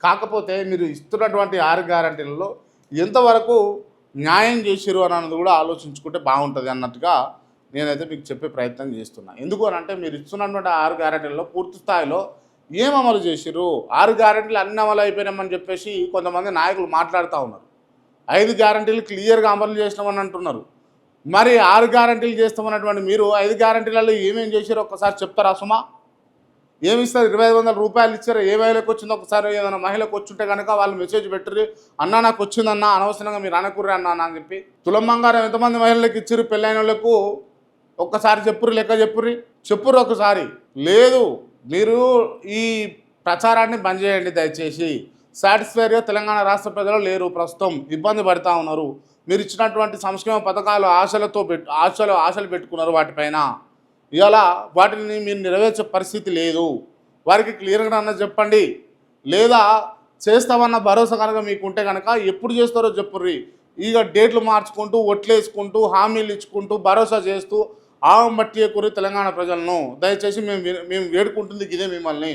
కాకపోతే మీరు ఇస్తున్నటువంటి 6 గ్యారంటీలలో ఎంతవరకు న్యాయం చేసిరు అని అన్నది కూడా ఆలోచించుకుంటే బాగుంటుంది అన్నట్టుగా నేనైతే మీకు చెప్పే ప్రయత్నం చేస్తున్నా. ఎందుకు అని అంటే మీరు ఇస్తున్నటువంటి 6 గ్యారంటీలలో పూర్తి స్థాయిలో ఏం అమలు చేసిరు? 6 గ్యారంటీలు అన్ని అమలు అయిపోయినామని చెప్పేసి కొంతమంది నాయకులు మాట్లాడుతూ ఉన్నారు. 5 గ్యారంటీలు క్లియర్గా అమలు చేసినామని అంటున్నారు. మరి 6 గ్యారంటీలు చేస్తామన్నటువంటి మీరు 5 గ్యారంటీలలో ఏమేమి చేశారో ఒక్కసారి చెప్తారా సుమా? ఏమి ఇస్తారు? 2500 రూపాయలు ఇచ్చారు. ఏ మహిళకు వచ్చిందో ఒకసారి ఏదైనా మహిళకు వచ్చుంటే కనుక వాళ్ళు మెసేజ్ పెట్టరు, అన్నా నాకు వచ్చిందన్నా, అనవసరంగా మీరు అనకుర్రే అన్నా అని చెప్పి. తులం బంగారం ఎంతమంది మహిళలకు ఇచ్చారు? పెళ్ళైన వాళ్ళకు ఒక్కసారి చెప్పుర్రి, లెక్క చెప్పుర్రు ఒకసారి. లేదు, మీరు ఈ ప్రచారాన్ని బంద్ చేయండి దయచేసి. సాటిస్ఫైడ్గా తెలంగాణ రాష్ట్ర ప్రజలు లేరు, ప్రస్తుతం ఇబ్బంది పడుతూ ఉన్నారు. మీరు ఇచ్చినటువంటి సంక్షేమ పథకాలు ఆశలు పెట్టుకున్నారు వాటిపైన. ఇలా వాటిని మీరు నెరవేర్చే పరిస్థితి లేదు. వారికి క్లియర్గా అన్న చెప్పండి. లేదా చేస్తామన్న భరోసా కనుక మీకు ఉంటే కనుక ఎప్పుడు చేస్తారో చెప్పుర్రి. ఇక డేట్లు మార్చుకుంటూ, ఒట్లేసుకుంటూ, హామీలు ఇచ్చుకుంటూ, భరోసా చేస్తూ ఆవం బట్టి కూరి తెలంగాణ ప్రజలను దయచేసి మేము వేడుకుంటుంది ఇదే మిమ్మల్ని.